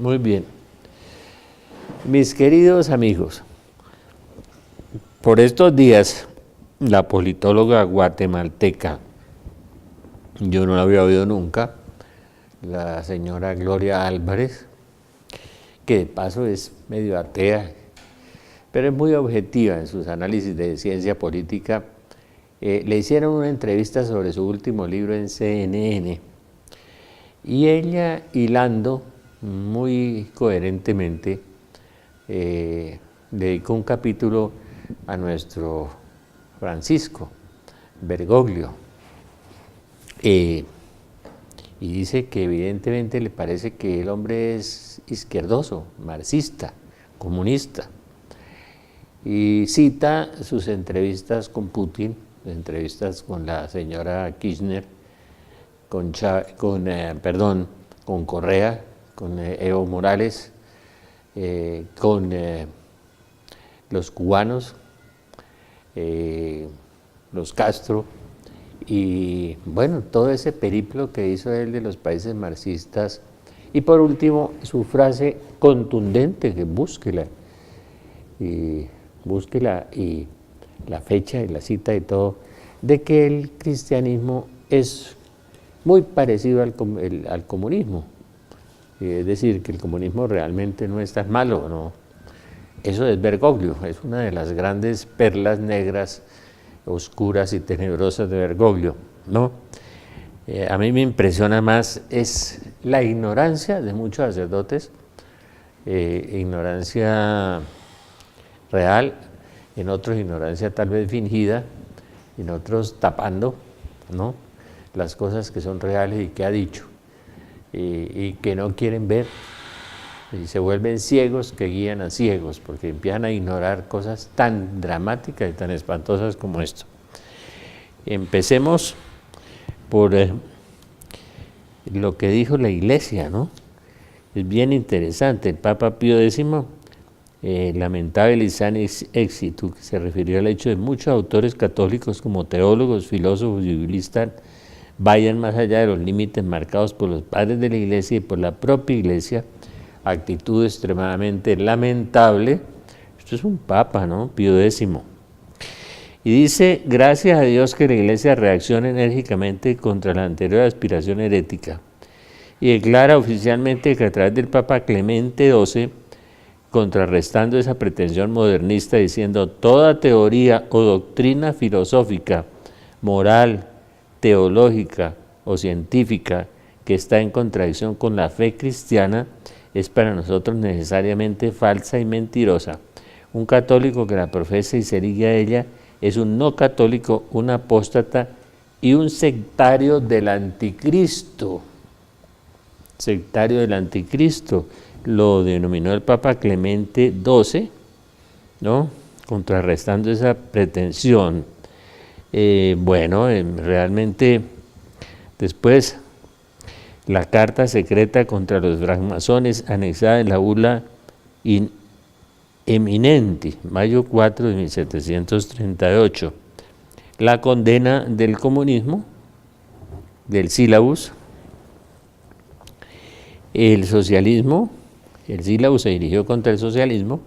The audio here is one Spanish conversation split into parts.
Muy bien. Mis queridos amigos, por estos días, la politóloga guatemalteca, yo no la había oído nunca, la señora Gloria Álvarez, que de paso es medio atea, pero es muy objetiva en sus análisis de ciencia política, le hicieron una entrevista sobre su último libro en CNN, y ella, hilando muy coherentemente, dedicó un capítulo a nuestro Francisco Bergoglio, y dice que evidentemente le parece que el hombre es izquierdoso, marxista, comunista, y cita sus entrevistas con Putin, entrevistas con la señora Kirchner, con Correa, con Evo Morales, con los cubanos, los Castro, y bueno, todo ese periplo que hizo él de los países marxistas. Y por último, su frase contundente, que búsquela, y la fecha y la cita y todo, de que el cristianismo es muy parecido al comunismo. Es decir, que el comunismo realmente no es tan malo, ¿no? Eso es Bergoglio, es una de las grandes perlas negras, oscuras y tenebrosas de Bergoglio, ¿no? A mí me impresiona más es la ignorancia de muchos sacerdotes, ignorancia real, en otros ignorancia tal vez fingida, en otros tapando, ¿no?, las cosas que son reales y que ha dicho, y que no quieren ver, y se vuelven ciegos que guían a ciegos, porque empiezan a ignorar cosas tan dramáticas y tan espantosas como esto. Empecemos por lo que dijo la Iglesia, ¿no? Es bien interesante. El Papa Pío X, lamentable y san éxito, que se refirió al hecho de muchos autores católicos como teólogos, filósofos y biblistas vayan más allá de los límites marcados por los padres de la Iglesia y por la propia Iglesia, actitud extremadamente lamentable. Esto es un papa, ¿no?, Pío X. Y dice, gracias a Dios que la Iglesia reacciona enérgicamente contra la anterior aspiración herética y declara oficialmente que a través del Papa Clemente XII, contrarrestando esa pretensión modernista, diciendo toda teoría o doctrina filosófica, moral, teológica o científica que está en contradicción con la fe cristiana es para nosotros necesariamente falsa y mentirosa. Un católico que la profesa y se erigue a ella es un no católico, un apóstata y un sectario del anticristo. Sectario del anticristo, lo denominó el Papa Clemente XII, ¿no?, contrarrestando esa pretensión. Realmente después la carta secreta contra los francmasones anexada en la bula in eminenti, mayo 4 de 1738, la condena del comunismo, del sílabus, el socialismo. El sílabus se dirigió contra el socialismo,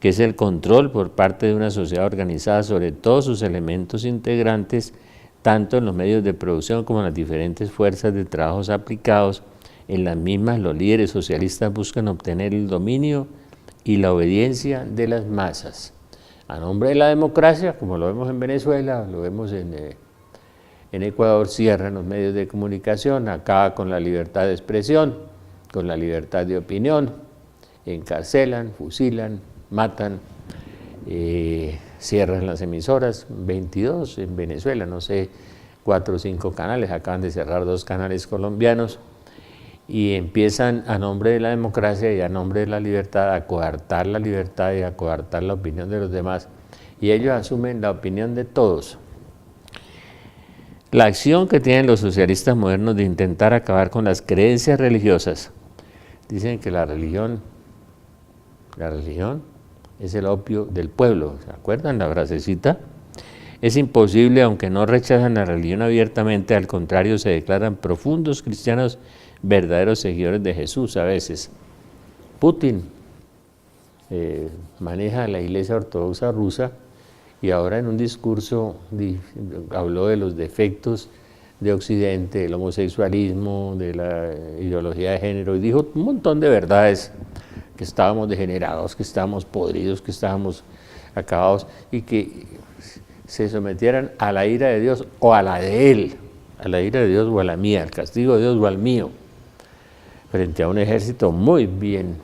que es el control por parte de una sociedad organizada sobre todos sus elementos integrantes, tanto en los medios de producción como en las diferentes fuerzas de trabajos aplicados. En las mismas, los líderes socialistas buscan obtener el dominio y la obediencia de las masas. A nombre de la democracia, como lo vemos en Venezuela, lo vemos en Ecuador, cierran los medios de comunicación, acaba con la libertad de expresión, con la libertad de opinión, encarcelan, fusilan, matan, cierran las emisoras, 22 en Venezuela, no sé, 4 o 5 canales, acaban de cerrar 2 canales colombianos, y empiezan a nombre de la democracia y a nombre de la libertad a coartar la libertad y a coartar la opinión de los demás, y ellos asumen la opinión de todos. La acción que tienen los socialistas modernos de intentar acabar con las creencias religiosas, dicen que la religión es el opio del pueblo, ¿se acuerdan la frasecita? Es imposible, aunque no rechazan la religión abiertamente, al contrario se declaran profundos cristianos, verdaderos seguidores de Jesús a veces. Putin maneja la Iglesia Ortodoxa rusa y ahora en un discurso habló de los defectos de Occidente, del homosexualismo, de la ideología de género, y dijo un montón de verdades, que estábamos degenerados, que estábamos podridos, que estábamos acabados, y que se sometieran a la ira de Dios o a la de Él, a la ira de Dios o a la mía, al castigo de Dios o al mío, frente a un ejército muy bien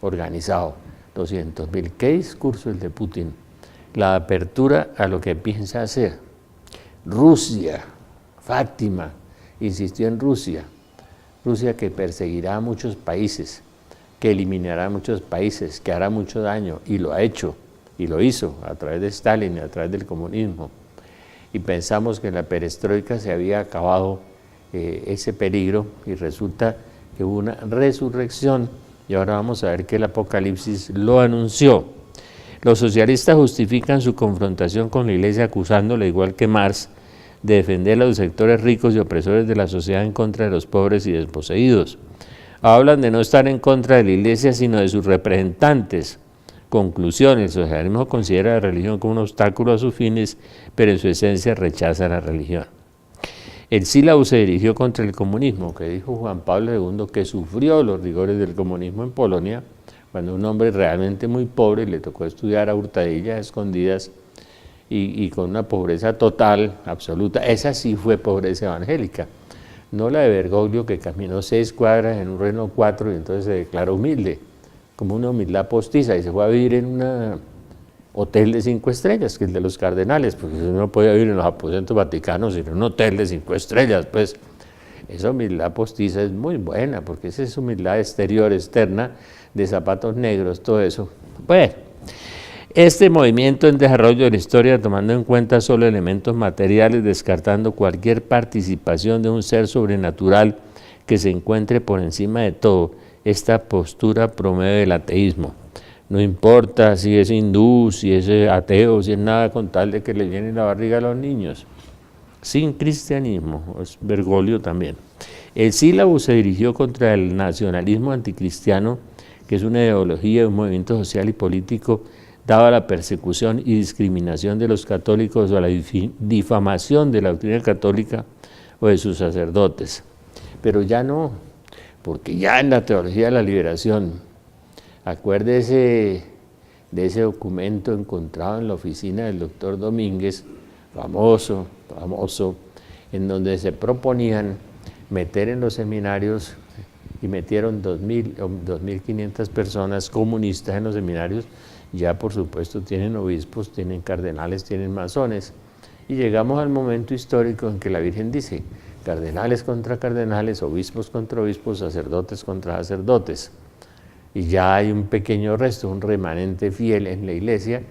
organizado, 200.000. ¿Qué discurso el de Putin? La apertura a lo que piensa hacer. Rusia, Fátima, insistió en Rusia, Rusia que perseguirá a muchos países, que eliminará a muchos países, que hará mucho daño, y lo ha hecho, y lo hizo a través de Stalin, a través del comunismo. Y pensamos que en la perestroika se había acabado ese peligro, y resulta que hubo una resurrección, y ahora vamos a ver que el Apocalipsis lo anunció. Los socialistas justifican su confrontación con la Iglesia acusándola, igual que Marx, de defender a los sectores ricos y opresores de la sociedad en contra de los pobres y desposeídos. Hablan de no estar en contra de la Iglesia, sino de sus representantes. Conclusión: el socialismo considera la religión como un obstáculo a sus fines, pero en su esencia rechaza la religión. El sílabo se dirigió contra el comunismo, que dijo Juan Pablo II, que sufrió los rigores del comunismo en Polonia, cuando un hombre realmente muy pobre le tocó estudiar a hurtadillas, escondidas, y con una pobreza total, absoluta. Esa sí fue pobreza evangélica, no la de Bergoglio, que caminó 6 cuadras en un Renault 4 y entonces se declaró humilde, como una humildad postiza, y se fue a vivir en un hotel de 5 estrellas, que es el de los cardenales, porque uno no podía vivir en los aposentos vaticanos, sino en un hotel de 5 estrellas, pues. Esa humildad postiza es muy buena, porque esa es humildad exterior, externa, de zapatos negros, todo eso. Bueno, este movimiento en desarrollo de la historia, tomando en cuenta solo elementos materiales, descartando cualquier participación de un ser sobrenatural que se encuentre por encima de todo, esta postura promueve el ateísmo. No importa si es hindú, si es ateo, si es nada, con tal de que le llene la barriga a los niños. Sin cristianismo, es Bergoglio también. El sílabo se dirigió contra el nacionalismo anticristiano, que es una ideología, un movimiento social y político dado a la persecución y discriminación de los católicos o a la difamación de la doctrina católica o de sus sacerdotes. Pero ya no, porque ya en la teología de la liberación, acuérdese de ese documento encontrado en la oficina del doctor Domínguez, famoso, en donde se proponían meter en los seminarios, y metieron 2.000 o 2.500 personas comunistas en los seminarios. Ya por supuesto tienen obispos, tienen cardenales, tienen masones, y llegamos al momento histórico en que la Virgen dice: cardenales contra cardenales, obispos contra obispos, sacerdotes contra sacerdotes. Y ya hay un pequeño resto, un remanente fiel en la Iglesia,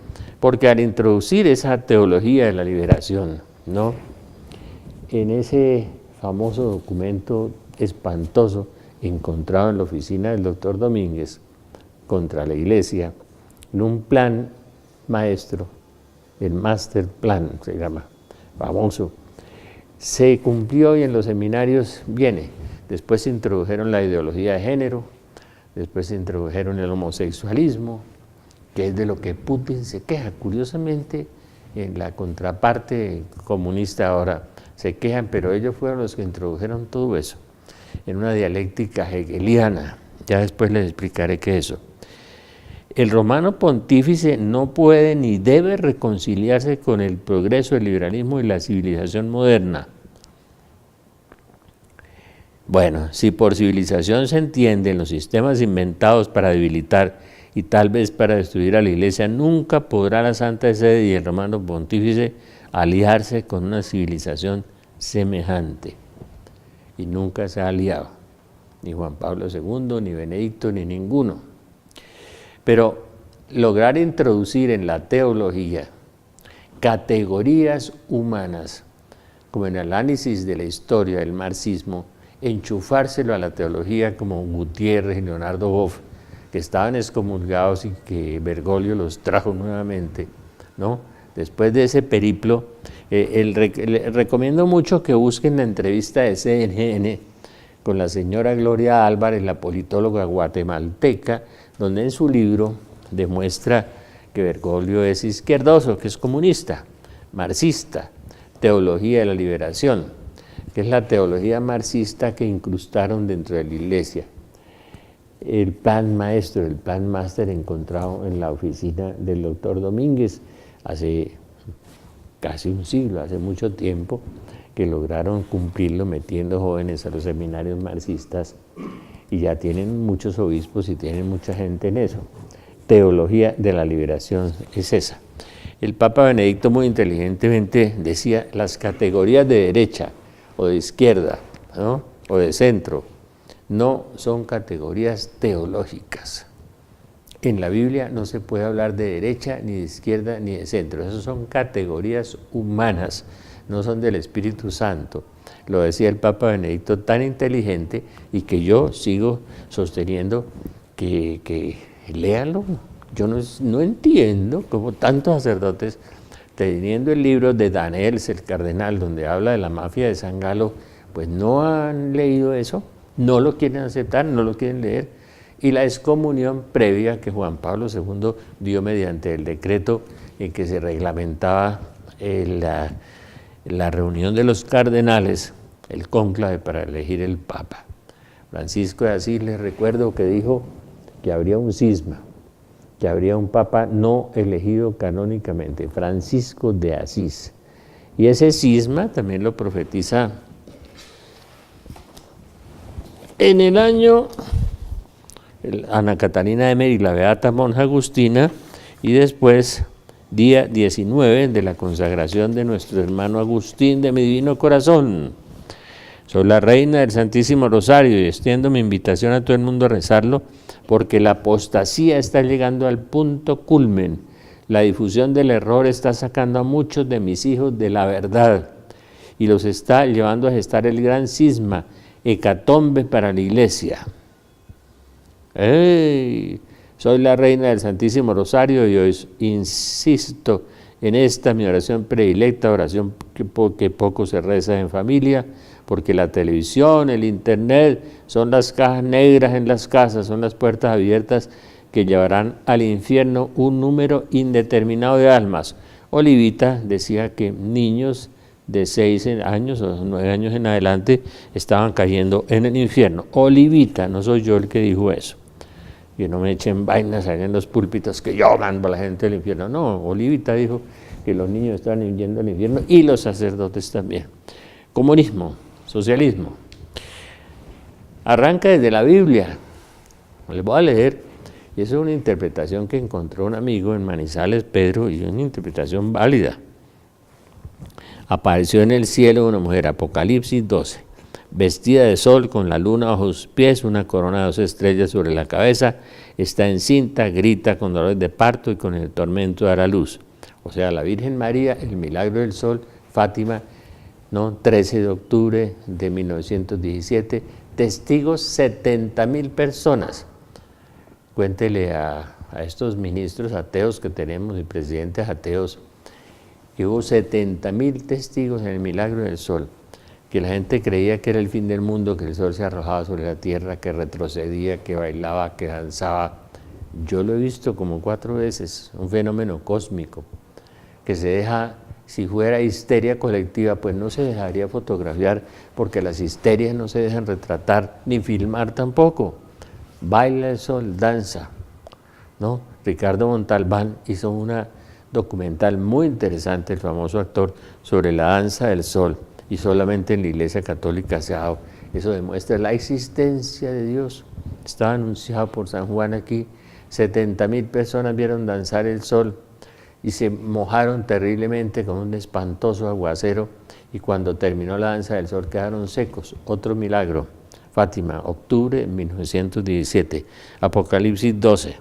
porque al introducir esa teología de la liberación, ¿no?, en ese famoso documento espantoso encontrado en la oficina del doctor Domínguez contra la Iglesia, en un plan maestro, el Master Plan se llama, famoso, se cumplió, y en los seminarios viene. Después se introdujeron la ideología de género, después se introdujeron el homosexualismo, que es de lo que Putin se queja. Curiosamente, en la contraparte comunista ahora se quejan, pero ellos fueron los que introdujeron todo eso en una dialéctica hegeliana. Ya después les explicaré qué es eso. El romano pontífice no puede ni debe reconciliarse con el progreso, el liberalismo y la civilización moderna. Bueno, si por civilización se entienden los sistemas inventados para debilitar y tal vez para destruir a la Iglesia, nunca podrá la Santa Sede y el romano pontífice aliarse con una civilización semejante. Y nunca se ha aliado, ni Juan Pablo II, ni Benedicto, ni ninguno. Pero lograr introducir en la teología categorías humanas, como en el análisis de la historia del marxismo, enchufárselo a la teología como Gutiérrez y Leonardo Boff, que estaban excomulgados y que Bergoglio los trajo nuevamente, ¿no? Después de ese periplo, recomiendo mucho que busquen la entrevista de CNN con la señora Gloria Álvarez, la politóloga guatemalteca, donde en su libro demuestra que Bergoglio es izquierdoso, que es comunista, marxista, teología de la liberación, que es la teología marxista que incrustaron dentro de la iglesia. El plan maestro, el plan máster encontrado en la oficina del doctor Domínguez hace casi un siglo, hace mucho tiempo, que lograron cumplirlo metiendo jóvenes a los seminarios marxistas y ya tienen muchos obispos y tienen mucha gente en eso. Teología de la liberación es esa. El Papa Benedicto muy inteligentemente decía las categorías de derecha o de izquierda, ¿no?, o de centro, no son categorías teológicas. En la Biblia no se puede hablar de derecha, ni de izquierda, ni de centro. Esas son categorías humanas, no son del Espíritu Santo. Lo decía el Papa Benedicto tan inteligente y que yo sigo sosteniendo que léanlo. Yo no entiendo cómo tantos sacerdotes, teniendo el libro de Danels, el cardenal, donde habla de la mafia de San Galo, pues no han leído eso, no lo quieren aceptar, no lo quieren leer. Y la excomunión previa que Juan Pablo II dio mediante el decreto en que se reglamentaba la reunión de los cardenales, el cónclave para elegir el Papa. Francisco de Asís, les recuerdo que dijo que habría un cisma, que habría un Papa no elegido canónicamente, Francisco de Asís. Y ese cisma también lo profetiza en el año Ana Catalina Emery, la beata monja agustina, y después día 19 de la consagración de nuestro hermano Agustín de mi divino corazón. Soy la reina del Santísimo Rosario y extiendo mi invitación a todo el mundo a rezarlo porque la apostasía está llegando al punto culmen. La difusión del error está sacando a muchos de mis hijos de la verdad y los está llevando a gestar el gran cisma, hecatombe para la iglesia. ¡Ey! Soy la reina del Santísimo Rosario y hoy insisto en esta mi oración predilecta, oración que poco se reza en familia, porque la televisión, el internet, son las cajas negras en las casas, son las puertas abiertas que llevarán al infierno un número indeterminado de almas. Olivita decía que niños de 6 años o 9 años en adelante estaban cayendo en el infierno. Olivita, no soy yo el que dijo eso. Que no me echen vainas ahí en los púlpitos que yo mando a la gente del infierno. No, Olivita dijo que los niños estaban yendo al infierno y los sacerdotes también. Comunismo, socialismo. Arranca desde la Biblia. Les voy a leer, y eso es una interpretación que encontró un amigo en Manizales, Pedro, y una interpretación válida. Apareció en el cielo una mujer, Apocalipsis 12. Vestida de sol, con la luna bajo sus pies, una corona de 2 estrellas sobre la cabeza, está encinta, grita con dolores de parto y con el tormento de dar a luz. O sea, la Virgen María, el milagro del sol, Fátima, ¿no? 13 de octubre de 1917, testigos 70.000 personas. Cuéntele a estos ministros ateos que tenemos y presidentes ateos, que hubo 70.000 testigos en el milagro del sol, que la gente creía que era el fin del mundo, que el sol se arrojaba sobre la tierra, que retrocedía, que bailaba, que danzaba. Yo lo he visto como 4 veces, un fenómeno cósmico, que se deja, si fuera histeria colectiva, pues no se dejaría fotografiar, porque las histerias no se dejan retratar, ni filmar tampoco. Baila el sol, danza, ¿no? Ricardo Montalbán hizo una documental muy interesante, el famoso actor, sobre la danza del sol, y solamente en la Iglesia Católica se ha dado. Eso demuestra la existencia de Dios. Estaba anunciado por San Juan aquí, 70.000 personas vieron danzar el sol y se mojaron terriblemente con un espantoso aguacero, y cuando terminó la danza del sol quedaron secos. Otro milagro. Fátima, octubre de 1917, Apocalipsis 12.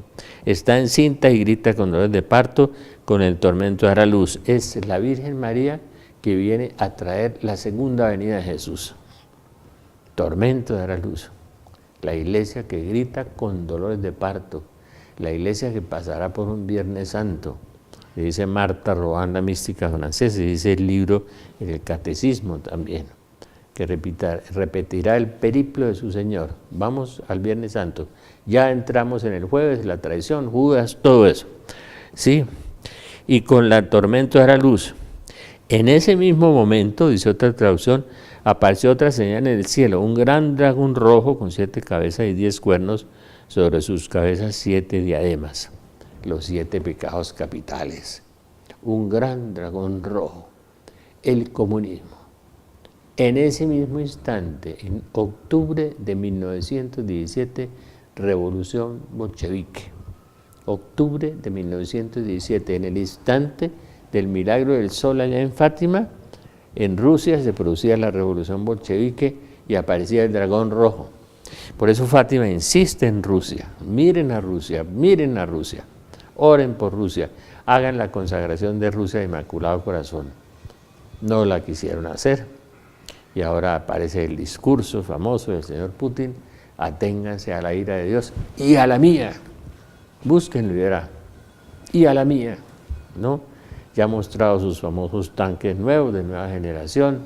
Está encinta y grita con dolores de parto, con el tormento de dar a luz. Es la Virgen María que viene a traer la segunda venida de Jesús. Tormento de dar a luz. La iglesia que grita con dolores de parto. La iglesia que pasará por un Viernes Santo. Le dice Marta Robán, la mística francesa, y dice el libro en el Catecismo también. que repetirá el periplo de su Señor. Vamos al Viernes Santo. Ya entramos en el jueves, la traición, Judas, todo eso. ¿Sí? Y con la tormenta de la luz. En ese mismo momento, dice otra traducción, apareció otra señal en el cielo, un gran dragón rojo con 7 cabezas y 10 cuernos, sobre sus cabezas 7 diademas, los 7 pecados capitales. Un gran dragón rojo, el comunismo. En ese mismo instante, en octubre de 1917, revolución bolchevique. Octubre de 1917, en el instante del milagro del sol allá en Fátima, en Rusia se producía la revolución bolchevique y aparecía el dragón rojo. Por eso Fátima insiste en Rusia, miren a Rusia, oren por Rusia, hagan la consagración de Rusia de Inmaculado Corazón. No la quisieron hacer y ahora aparece el discurso famoso del señor Putin, aténganse a la ira de Dios y a la mía, búsquenlo y verá, y a la mía, ¿no? Ya ha mostrado sus famosos tanques nuevos de nueva generación,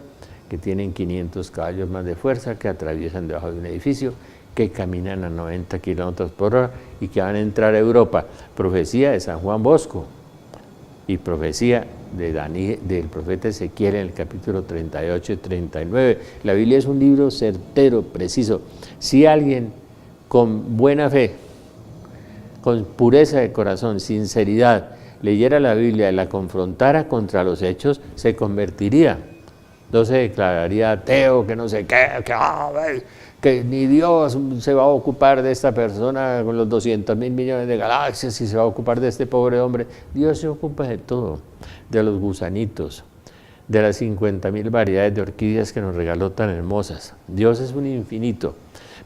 que tienen 500 caballos más de fuerza, que atraviesan debajo de un edificio, que caminan a 90 kilómetros por hora y que van a entrar a Europa. Profecía de San Juan Bosco y profecía de del profeta Ezequiel en el capítulo 38 y 39. La Biblia es un libro certero, preciso. Si alguien con buena fe, con pureza de corazón, sinceridad, leyera la Biblia y la confrontara contra los hechos, se convertiría. No se declararía ateo, que no sé qué, que ni Dios se va a ocupar de esta persona con los 200.000 millones de galaxias y se va a ocupar de este pobre hombre. Dios se ocupa de todo, de los gusanitos, de las 50.000 variedades de orquídeas que nos regaló tan hermosas. Dios es un infinito,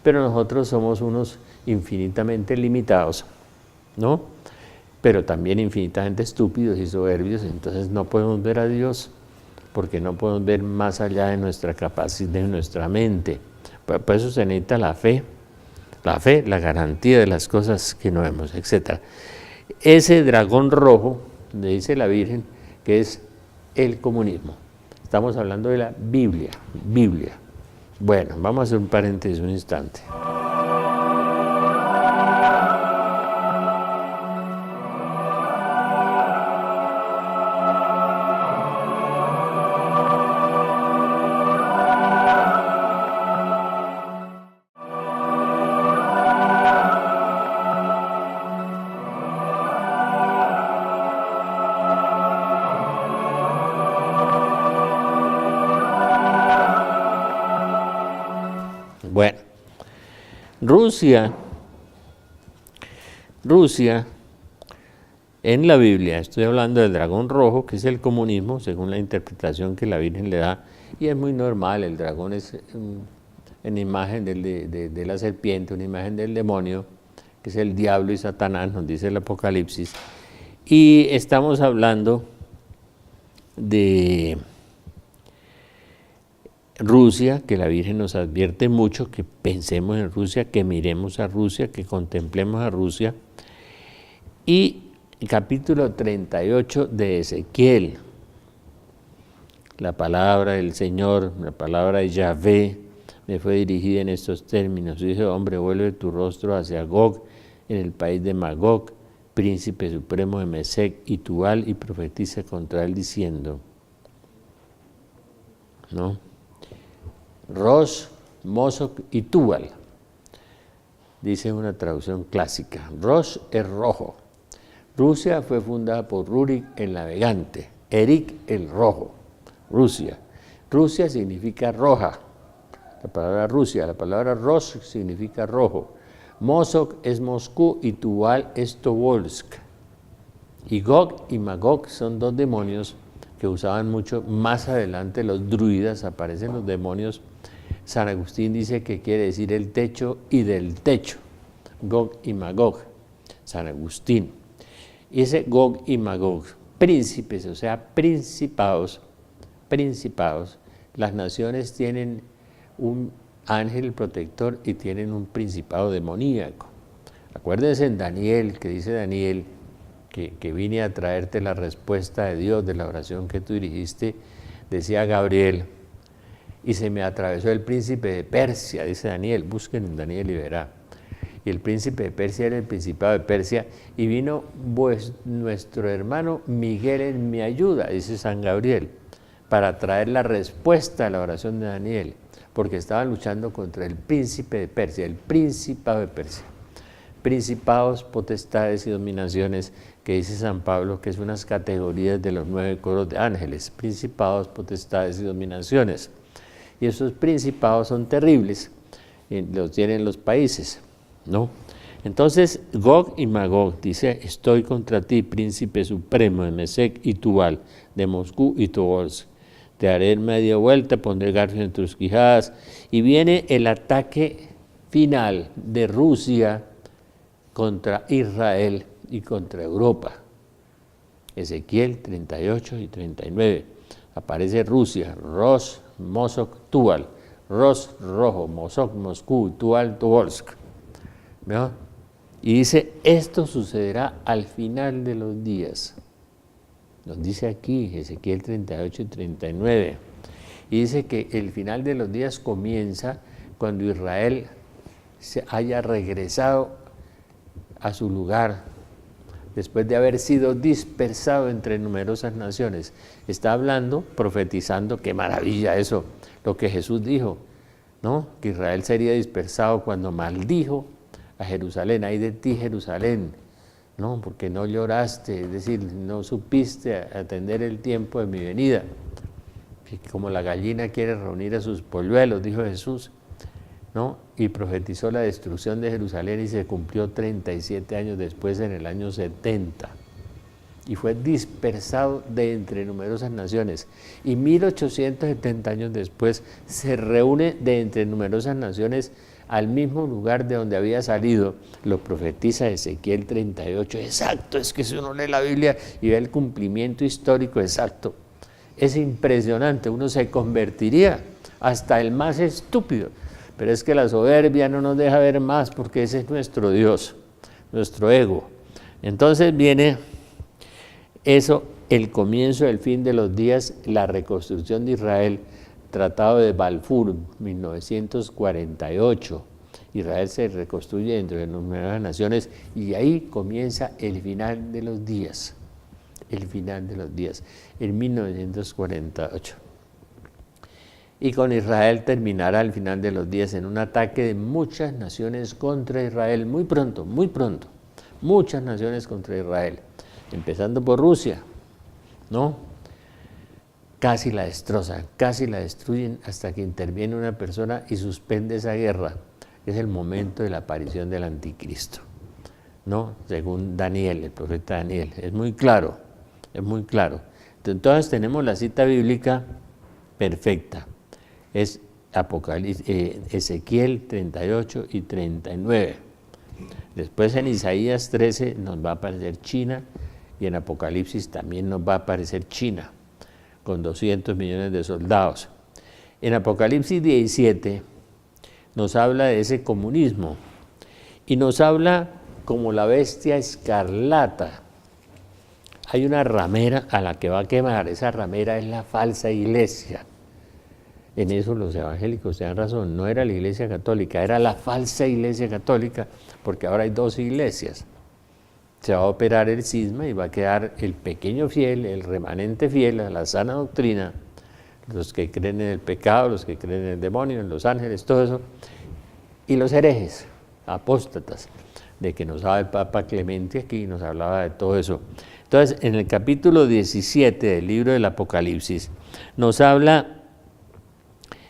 pero nosotros somos unos infinitamente limitados, ¿no? Pero también infinitamente estúpidos y soberbios, entonces no podemos ver a Dios porque no podemos ver más allá de nuestra capacidad, de nuestra mente. Por eso se necesita la fe, la garantía de las cosas que no vemos, etc. Ese dragón rojo, le dice la Virgen, que es el comunismo. Estamos hablando de la Biblia. Bueno, vamos a hacer un paréntesis un instante. Bueno, Rusia, en la Biblia, estoy hablando del dragón rojo, que es el comunismo, según la interpretación que la Virgen le da, y es muy normal, el dragón es una imagen de la serpiente, una imagen del demonio, que es el diablo y Satanás, nos dice el Apocalipsis, y estamos hablando de Rusia, que la Virgen nos advierte mucho, que pensemos en Rusia, que miremos a Rusia, que contemplemos a Rusia. Y el capítulo 38 de Ezequiel, la palabra del Señor, la palabra de Yahvé, me fue dirigida en estos términos. Dice, hombre, vuelve tu rostro hacia Gog, en el país de Magog, príncipe supremo de Mesec y Tubal, y profetiza contra él diciendo, ¿no? Rosh, Mosok y Tubal, dice una traducción clásica. Rosh es rojo. Rusia fue fundada por Rurik el navegante, Erik el rojo, Rusia. Rusia significa roja, la palabra Rusia, la palabra Rosh significa rojo. Mosok es Moscú y Tubal es Tobolsk. Y Gog y Magog son dos demonios que usaban mucho. Más adelante los druidas, aparecen los demonios. San Agustín dice que quiere decir el techo y del techo, Gog y Magog, San Agustín. Y ese Gog y Magog, príncipes, o sea, principados, las naciones tienen un ángel protector y tienen un principado demoníaco. Acuérdense en Daniel, que dice Daniel, que vine a traerte la respuesta de Dios de la oración que tú dirigiste, decía Gabriel, y se me atravesó el príncipe de Persia, dice Daniel, busquen en Daniel y verá. Y el príncipe de Persia era el principado de Persia, y vino nuestro hermano Miguel en mi ayuda, dice San Gabriel, para traer la respuesta a la oración de Daniel, porque estaban luchando contra el príncipe de Persia, el principado de Persia. Principados, potestades y dominaciones, que dice San Pablo, que es unas categorías de los 9 coros de ángeles, principados, potestades y dominaciones. Y esos principados son terribles, y los tienen los países, ¿no? Entonces, Gog y Magog dice, estoy contra ti, príncipe supremo de Mesec y Tubal, de Moscú y Tobolsk. Te haré media vuelta, pondré garfios en tus quijadas. Y viene el ataque final de Rusia contra Israel y contra Europa. Ezequiel 38 y 39. Aparece Rusia, Ros, Mosok, Tubal. Ros, rojo, Mosok, Moscú, Tubal, Tobolsk. ¿No? Y dice, esto sucederá al final de los días. Nos dice aquí, Ezequiel 38 y 39. Y dice que el final de los días comienza cuando Israel se haya regresado a su lugar, después de haber sido dispersado entre numerosas naciones. Está hablando, profetizando, qué maravilla eso, lo que Jesús dijo, ¿no? Que Israel sería dispersado cuando maldijo a Jerusalén. Ay de ti, Jerusalén, ¿no? Porque no lloraste, es decir, no supiste atender el tiempo de mi venida. Como la gallina quiere reunir a sus polluelos, dijo Jesús, ¿no? Y profetizó la destrucción de Jerusalén y se cumplió 37 años después, en el año 70. Y fue dispersado de entre numerosas naciones. Y 1870 años después se reúne de entre numerosas naciones al mismo lugar de donde había salido. Lo profetiza Ezequiel 38. Exacto, es que si uno lee la Biblia y ve el cumplimiento histórico exacto, es impresionante. Uno se convertiría hasta el más estúpido. Pero es que la soberbia no nos deja ver más, porque ese es nuestro Dios, nuestro ego. Entonces viene eso, el comienzo del fin de los días, la reconstrucción de Israel, Tratado de Balfour, 1948. Israel se reconstruye dentro de numerosas naciones y ahí comienza el final de los días. El final de los días, en 1948. Y con Israel terminará al final de los días en un ataque de muchas naciones contra Israel, muy pronto, muchas naciones contra Israel, empezando por Rusia, ¿no? Casi la destrozan, casi la destruyen hasta que interviene una persona y suspende esa guerra. Es el momento de la aparición del anticristo, ¿no? Según Daniel, el profeta Daniel. Es muy claro, es muy claro. Entonces tenemos la cita bíblica perfecta. Es Ezequiel 38 y 39. Después en Isaías 13 nos va a aparecer China, y en Apocalipsis también nos va a aparecer China, con 200 millones de soldados. En Apocalipsis 17 nos habla de ese comunismo, y nos habla como la bestia escarlata. Hay una ramera a la que va a quemar, esa ramera es la falsa iglesia. En eso los evangélicos tienen razón, no era la iglesia católica, era la falsa iglesia católica, porque ahora hay 2 iglesias. Se va a operar el cisma y va a quedar el pequeño fiel, el remanente fiel a la sana doctrina, los que creen en el pecado, los que creen en el demonio, en los ángeles, todo eso, y los herejes, apóstatas, de que nos habla el Papa Clemente aquí, nos hablaba de todo eso. Entonces, en el capítulo 17 del libro del Apocalipsis, nos habla: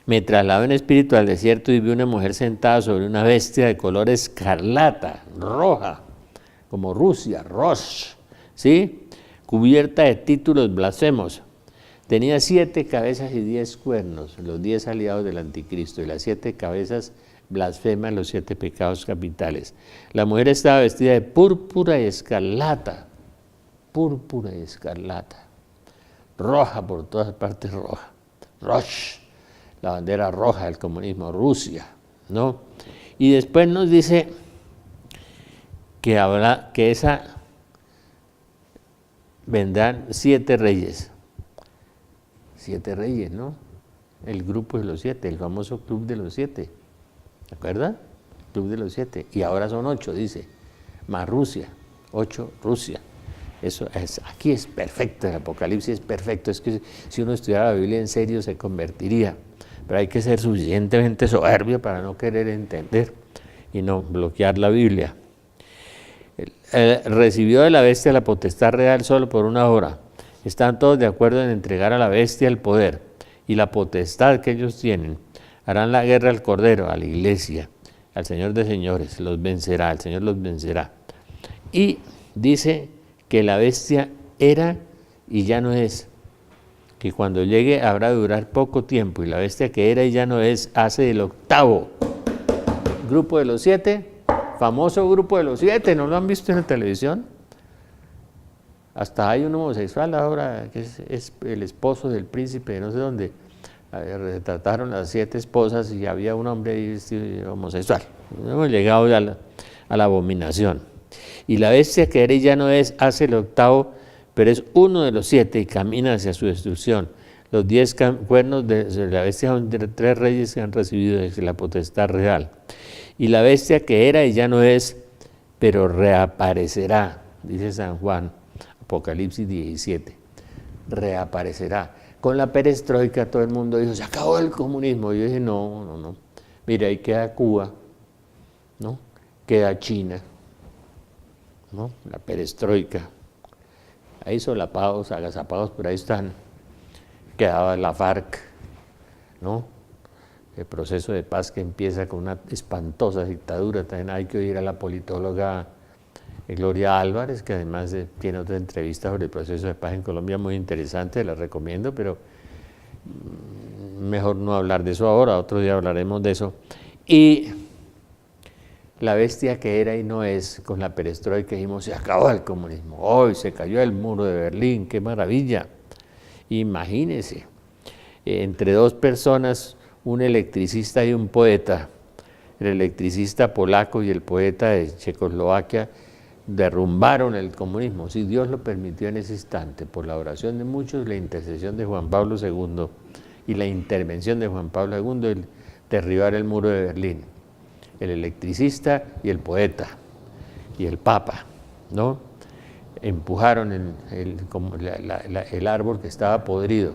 me trasladó en espíritu al desierto y vi una mujer sentada sobre una bestia de color escarlata, roja, como Rusia, Rosh, ¿sí? Cubierta de títulos blasfemos. Tenía 7 cabezas y 10 cuernos, los 10 aliados del anticristo, y las 7 cabezas blasfeman los 7 pecados capitales. La mujer estaba vestida de púrpura y escarlata, roja por todas partes, roja. Rosh, la bandera roja del comunismo, Rusia, ¿no? Y después nos dice que esa vendrán 7 reyes, 7 reyes, ¿no? el grupo de los 7, el famoso Club de los 7. ¿Se acuerdan? Club de los 7. Y ahora son 8, dice. Más Rusia. 8, Rusia. Eso es, aquí es perfecto, el Apocalipsis es perfecto. Es que si uno estudiara la Biblia en serio se convertiría. Pero hay que ser suficientemente soberbio para no querer entender y no bloquear la Biblia. Recibió de la bestia la potestad real solo por 1 hora. Están todos de acuerdo en entregar a la bestia el poder y la potestad que ellos tienen. Harán la guerra al Cordero, a la iglesia, al Señor de señores, los vencerá, el Señor los vencerá. Y dice que la bestia era y ya no es, que cuando llegue habrá de durar poco tiempo, y la bestia que era y ya no es hace el 8º grupo de los 7, famoso grupo de los 7, ¿no lo han visto en la televisión? Hasta hay un homosexual ahora, que es el esposo del príncipe de no sé dónde. Retrataron las 7 esposas y había un hombre ahí homosexual. Hemos llegado ya a la abominación. Y la bestia que era y ya no es, hace el 8º, pero es uno de los 7 y camina hacia su destrucción. Los 10 cuernos de la bestia son 3 reyes que han recibido la potestad real. Y la bestia que era y ya no es, pero reaparecerá, dice San Juan, Apocalipsis 17, reaparecerá. Con la perestroika todo el mundo dijo, se acabó el comunismo. Yo dije, no. Mira, ahí queda Cuba, ¿no? Queda China, ¿no? La perestroika. Ahí solapados, agazapados, pero ahí están. Quedaba la FARC, ¿no? El proceso de paz que empieza con una espantosa dictadura. También hay que oír a la politóloga Gloria Álvarez, que además tiene otra entrevista sobre el proceso de paz en Colombia muy interesante, la recomiendo, pero mejor no hablar de eso ahora, otro día hablaremos de eso. Y la bestia que era y no es, con la perestroika dijimos, se acabó el comunismo, hoy se cayó el muro de Berlín, qué maravilla. Imagínense, entre 2 personas, un electricista y un poeta, el electricista polaco y el poeta de Checoslovaquia, derrumbaron el comunismo, si Dios lo permitió en ese instante, por la oración de muchos, la intercesión de Juan Pablo II y la intervención de Juan Pablo II, el derribar el muro de Berlín. El electricista y el poeta y el papa, ¿no? Empujaron el árbol que estaba podrido,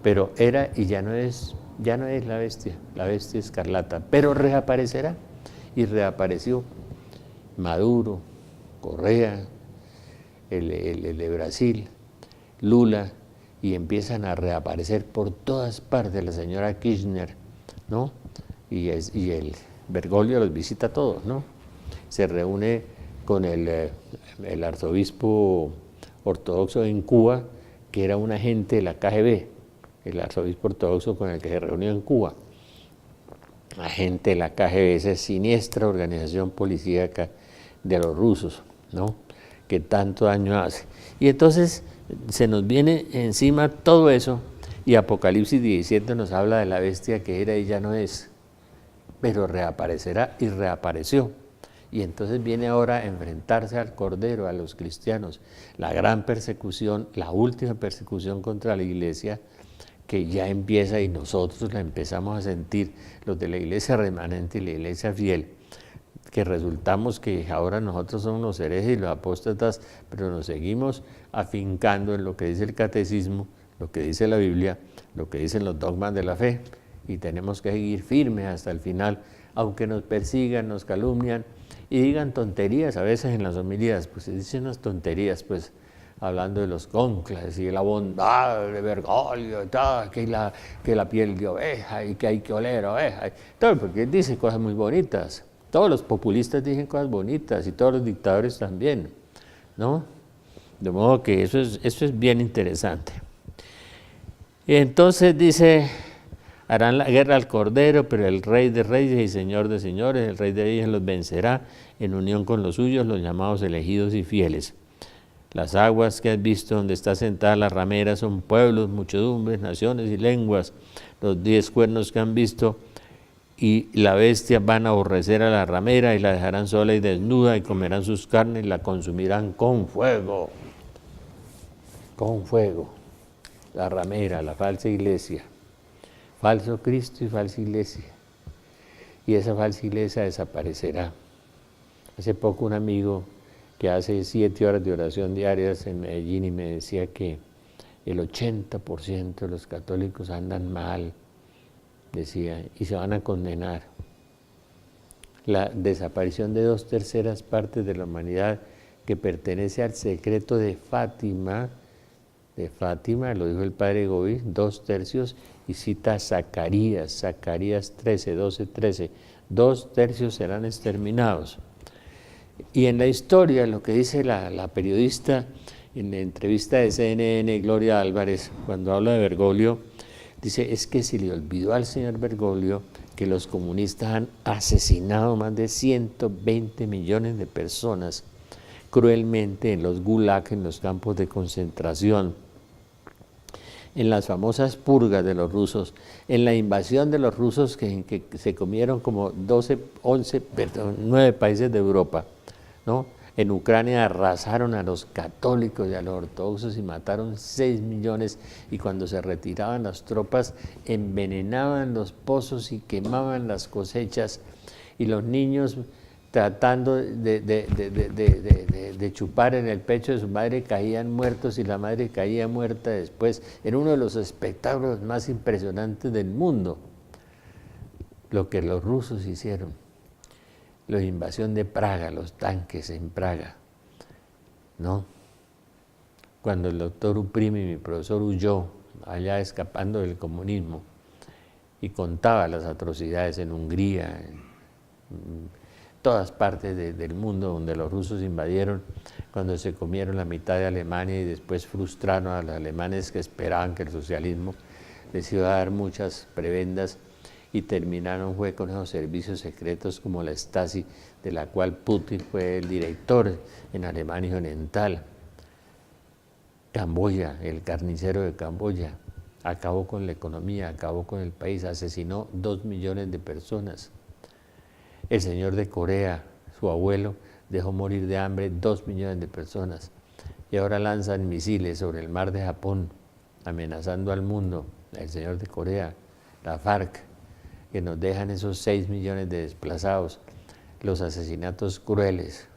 pero era y ya no es la bestia escarlata, pero reaparecerá, y reapareció Maduro, Correa, el de Brasil, Lula, y empiezan a reaparecer por todas partes, la señora Kirchner, ¿no? Y el Bergoglio los visita a todos, ¿no? Se reúne con el arzobispo ortodoxo en Cuba, que era un agente de la KGB, el arzobispo ortodoxo con el que se reunió en Cuba, agente de la KGB, esa siniestra organización policíaca de los rusos, ¿no? Que tanto daño hace. Y entonces se nos viene encima todo eso, y Apocalipsis 17 nos habla de la bestia que era y ya no es, pero reaparecerá, y reapareció. Y entonces viene ahora a enfrentarse al Cordero, a los cristianos, la gran persecución, la última persecución contra la iglesia, que ya empieza y nosotros la empezamos a sentir, los de la iglesia remanente y la iglesia fiel, que resultamos que ahora nosotros somos los herejes y los apóstatas, pero nos seguimos afincando en lo que dice el catecismo, lo que dice la Biblia, lo que dicen los dogmas de la fe, y tenemos que seguir firmes hasta el final, aunque nos persigan, nos calumnian y digan tonterías a veces en las homilías, pues se dicen unas tonterías, pues hablando de los cónclaves y de la bondad de Bergoglio y tal, que la piel de oveja y que hay que oler oveja, todo, porque dice cosas muy bonitas. Todos los populistas dicen cosas bonitas y todos los dictadores también, ¿no? De modo que eso es bien interesante. Y entonces dice, harán la guerra al Cordero, pero el Rey de Reyes y Señor de Señores, el Rey de Reyes los vencerá en unión con los suyos, los llamados elegidos y fieles. Las aguas que has visto donde está sentada la ramera son pueblos, muchedumbres, naciones y lenguas. Los 10 cuernos que han visto y la bestia van a aborrecer a la ramera y la dejarán sola y desnuda y comerán sus carnes y la consumirán con fuego. Con fuego. La ramera, la falsa iglesia. falso Cristo y falsa iglesia. Y esa falsa iglesia desaparecerá. Hace poco un amigo que hace 7 horas de oración diarias en Medellín y me decía que el 80% de los católicos andan mal, decía, y se van a condenar. La desaparición de 2/3 partes de la humanidad que pertenece al secreto de Fátima, lo dijo el padre Gobi, 2/3, y cita a Zacarías 13, 12, 13, 2/3 serán exterminados. Y en la historia, lo que dice la periodista en la entrevista de CNN, Gloria Álvarez, cuando habla de Bergoglio, dice, es que se le olvidó al señor Bergoglio que los comunistas han asesinado más de 120 millones de personas cruelmente en los gulag, en los campos de concentración, en las famosas purgas de los rusos, en la invasión de los rusos que se comieron como 9 países de Europa, ¿no? En Ucrania arrasaron a los católicos y a los ortodoxos y mataron 6 millones, y cuando se retiraban las tropas envenenaban los pozos y quemaban las cosechas, y los niños tratando de chupar en el pecho de su madre caían muertos, y la madre caía muerta después, en uno de los espectáculos más impresionantes del mundo, lo que los rusos hicieron. La invasión de Praga, los tanques en Praga, ¿no? Cuando el doctor Uprimi, mi profesor, huyó allá escapando del comunismo y contaba las atrocidades en Hungría, en todas partes del mundo donde los rusos invadieron, cuando se comieron la mitad de Alemania y después frustraron a los alemanes que esperaban que el socialismo les iba a dar muchas prebendas, y terminaron fue con esos servicios secretos como la Stasi, de la cual Putin fue el director en Alemania Oriental. Camboya, el carnicero de Camboya, acabó con la economía, acabó con el país, asesinó 2 millones de personas. El señor de Corea, su abuelo, dejó morir de hambre 2 millones de personas, y ahora lanzan misiles sobre el mar de Japón, amenazando al mundo. El señor de Corea, la FARC, que nos dejan esos 6 millones de desplazados, los asesinatos crueles.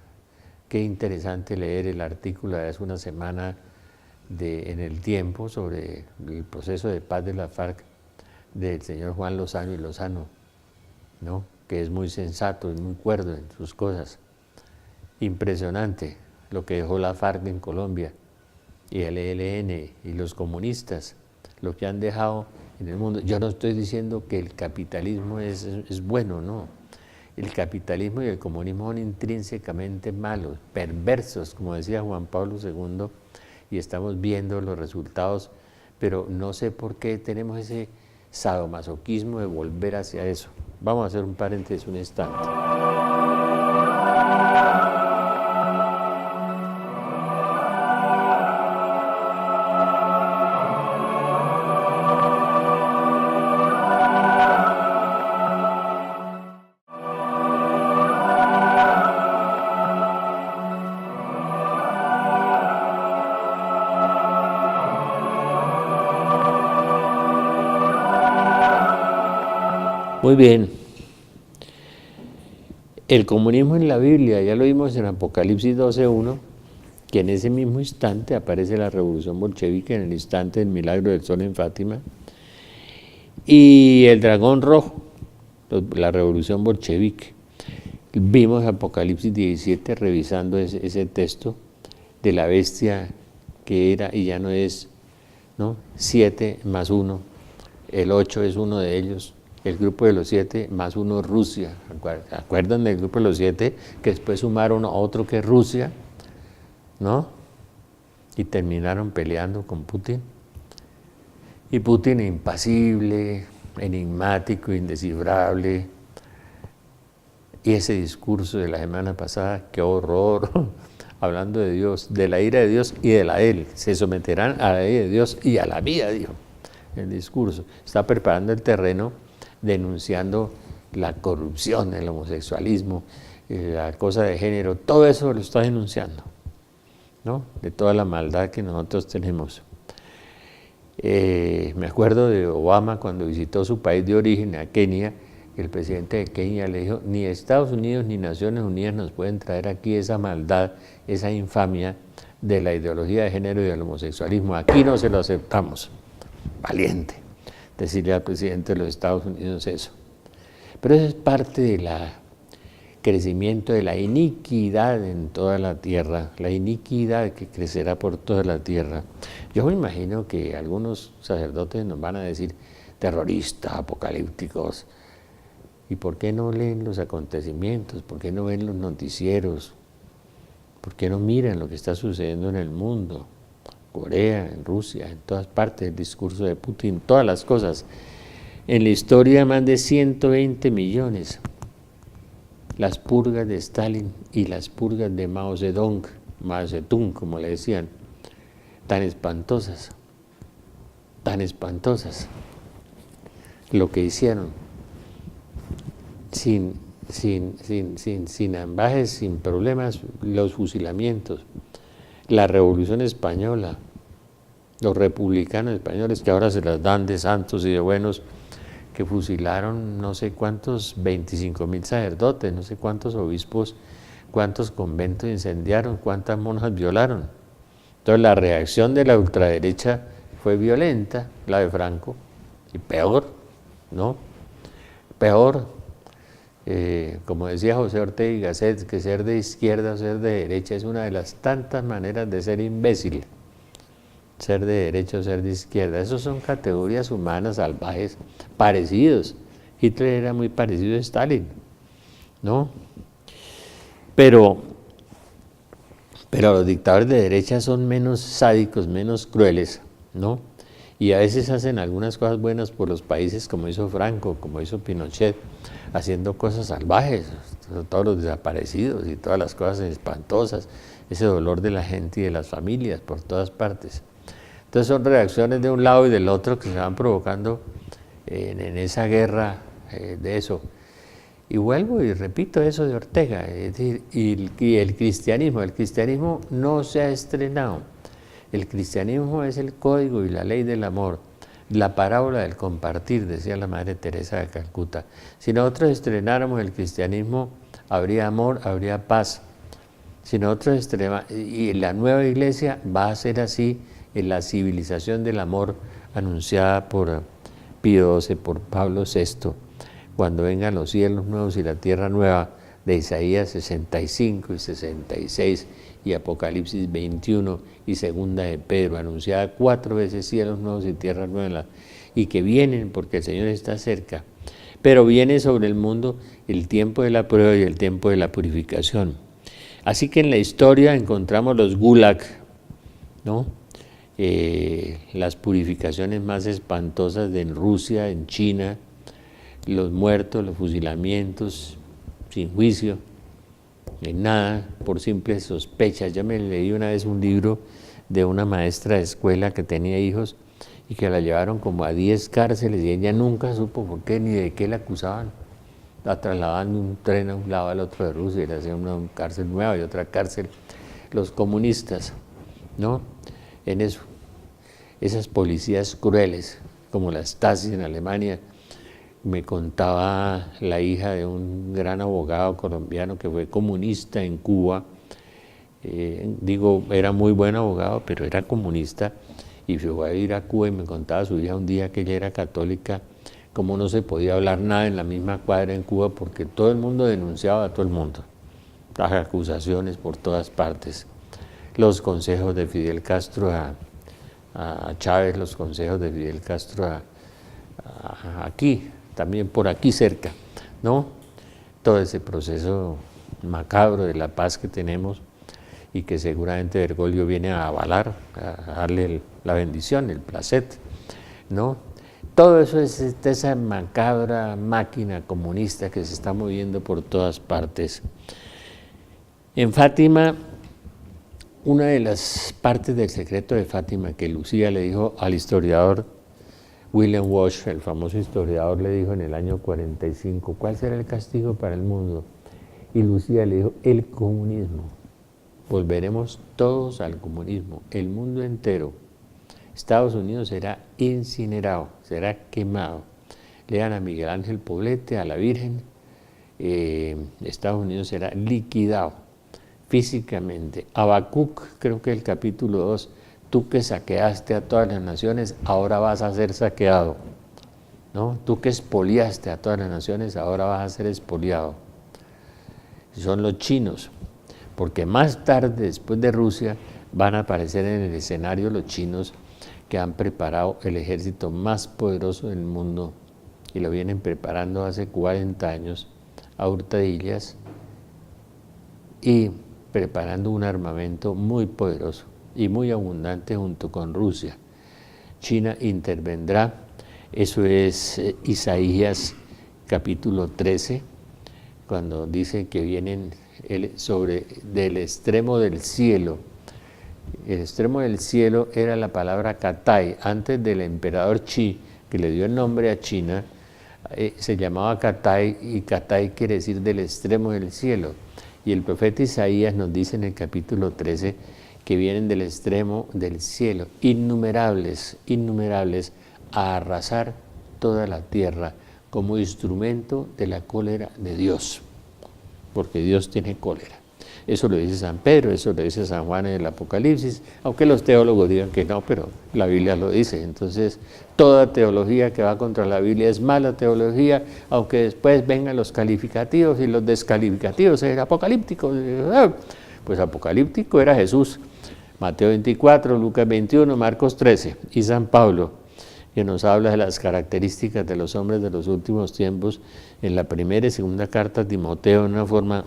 Qué interesante leer el artículo de hace una semana en El Tiempo sobre el proceso de paz de la FARC del señor Juan Lozano y Lozano, ¿no? Que es muy sensato y muy cuerdo en sus cosas. Impresionante lo que dejó la FARC en Colombia, y el ELN y los comunistas, lo que han dejado en el mundo. Yo no estoy diciendo que el capitalismo es bueno, no. El capitalismo y el comunismo son intrínsecamente malos, perversos, como decía Juan Pablo II, y estamos viendo los resultados, pero no sé por qué tenemos ese sadomasoquismo de volver hacia eso. Vamos a hacer un paréntesis un instante. Muy bien. El comunismo en la Biblia, ya lo vimos en Apocalipsis 12:1, que en ese mismo instante aparece la revolución bolchevique, en el instante del milagro del sol en Fátima, y el dragón rojo, la revolución bolchevique. Vimos Apocalipsis 17 revisando ese texto de la bestia que era y ya no es, ¿no? 7 más 1, el 8 es uno de ellos. El grupo de los 7 más 1 Rusia. ¿Acuerdan del grupo de los 7 que después sumaron a otro que es Rusia? ¿No? Y terminaron peleando con Putin. Y Putin impasible, enigmático, indescifrable. Y ese discurso de la semana pasada, qué horror, hablando de Dios, de la ira de Dios y de la de él. Se someterán a la ley de Dios y a la mía, dijo el discurso. Está preparando el terreno, denunciando la corrupción, el homosexualismo, la cosa de género, todo eso lo está denunciando, ¿no? De toda la maldad que nosotros tenemos. Me acuerdo de Obama cuando visitó su país de origen, a Kenia. El presidente de Kenia le dijo, ni Estados Unidos ni Naciones Unidas nos pueden traer aquí esa maldad, esa infamia de la ideología de género y del homosexualismo. Aquí no se lo aceptamos. Valiente decirle al presidente de los Estados Unidos eso. Pero eso es parte del crecimiento de la iniquidad en toda la tierra, la iniquidad que crecerá por toda la tierra. Yo me imagino que algunos sacerdotes nos van a decir terroristas, apocalípticos. ¿Y por qué no leen los acontecimientos? ¿Por qué no ven los noticieros? ¿Por qué no miran lo que está sucediendo en el mundo? Corea, en Rusia, en todas partes, el discurso de Putin, todas las cosas. En la historia más de 120 millones. Las purgas de Stalin y las purgas de Mao Zedong, como le decían, tan espantosas, lo que hicieron. Sin ambajes, sin problemas, los fusilamientos, la Revolución Española, los republicanos españoles que ahora se las dan de santos y de buenos, que fusilaron no sé cuántos, 25.000 sacerdotes, no sé cuántos obispos, cuántos conventos incendiaron, cuántas monjas violaron. Entonces la reacción de la ultraderecha fue violenta, la de Franco, y peor, ¿no? Peor. Como decía José Ortega y Gasset, que ser de izquierda o ser de derecha es una de las tantas maneras de ser imbécil. Ser de derecha o ser de izquierda, esos son categorías humanas salvajes, parecidos. Hitler era muy parecido a Stalin, ¿no? Pero los dictadores de derecha son menos sádicos, menos crueles, ¿no? Y a veces hacen algunas cosas buenas por los países, como hizo Franco, como hizo Pinochet, haciendo cosas salvajes, todos los desaparecidos y todas las cosas espantosas, ese dolor de la gente y de las familias por todas partes. Entonces son reacciones de un lado y del otro que se van provocando en esa guerra de eso. Y vuelvo y repito eso de Ortega, es decir, y el cristianismo no se ha estrenado. El cristianismo es el código y la ley del amor, la parábola del compartir, decía la Madre Teresa de Calcuta. Si nosotros estrenáramos el cristianismo, habría amor, habría paz. Si nosotros estrenamos, y la nueva iglesia va a ser así, en la civilización del amor anunciada por Pío XII, por Pablo VI, cuando vengan los cielos nuevos y la tierra nueva, de Isaías 65 y 66 y Apocalipsis 21 y segunda de Pedro, anunciada 4 veces cielos nuevos y tierra nueva, y que vienen porque el Señor está cerca, pero viene sobre el mundo el tiempo de la prueba y el tiempo de la purificación. Así que en la historia encontramos los gulag, ¿no? Las purificaciones más espantosas en Rusia, en China, los muertos, los fusilamientos sin juicio, en nada, por simples sospechas. Yo me leí una vez un libro de una maestra de escuela que tenía hijos y que la llevaron como a 10 cárceles y ella nunca supo por qué ni de qué la acusaban. La trasladaban de un tren a un lado al otro de Rusia y le hacían una cárcel nueva y otra cárcel. Los comunistas, ¿no? En eso, esas policías crueles, como la Stasi en Alemania. Me contaba la hija de un gran abogado colombiano que fue comunista en Cuba. Era muy buen abogado, pero era comunista, y fue a ir a Cuba y me contaba su hija un día que ella era católica, cómo no se podía hablar nada en la misma cuadra en Cuba porque todo el mundo denunciaba a todo el mundo, las acusaciones por todas partes, los consejos de Fidel Castro a Chávez, los consejos de Fidel Castro aquí, también por aquí cerca, ¿no? Todo ese proceso macabro de la paz que tenemos y que seguramente Bergoglio viene a avalar, a darle la bendición, el placet, ¿no? Todo eso es esa macabra máquina comunista que se está moviendo por todas partes. En Fátima, una de las partes del secreto de Fátima que Lucía le dijo al historiador William Walsh, el famoso historiador, le dijo en el año 45, ¿cuál será el castigo para el mundo? Y Lucía le dijo, el comunismo. Volveremos todos al comunismo, el mundo entero. Estados Unidos será incinerado, será quemado. Lean a Miguel Ángel Poblete, a la Virgen. Estados Unidos será liquidado físicamente. Habacuc, creo que el capítulo 2, tú que saqueaste a todas las naciones, ahora vas a ser saqueado, ¿no? Tú que expoliaste a todas las naciones, ahora vas a ser expoliado. Son los chinos, porque más tarde, después de Rusia, van a aparecer en el escenario los chinos, que han preparado el ejército más poderoso del mundo, y lo vienen preparando hace 40 años, a hurtadillas, y preparando un armamento muy poderoso y muy abundante junto con Rusia. China intervendrá, eso es Isaías capítulo 13, cuando dice que vienen del extremo del cielo. El extremo del cielo era la palabra Catay, antes del emperador Qi, que le dio el nombre a China, se llamaba Catay, y Catay quiere decir del extremo del cielo. Y el profeta Isaías nos dice en el capítulo 13 que vienen del extremo del cielo, innumerables, innumerables, a arrasar toda la tierra como instrumento de la cólera de Dios, porque Dios tiene cólera. Eso lo dice San Pedro, eso lo dice San Juan en el Apocalipsis, aunque los teólogos digan que no, pero la Biblia lo dice. Entonces, toda teología que va contra la Biblia es mala teología, aunque después vengan los calificativos y los descalificativos, es apocalíptico. Pues apocalíptico era Jesús, Mateo 24, Lucas 21, Marcos 13, y San Pablo, que nos habla de las características de los hombres de los últimos tiempos en la primera y segunda carta a Timoteo, en una forma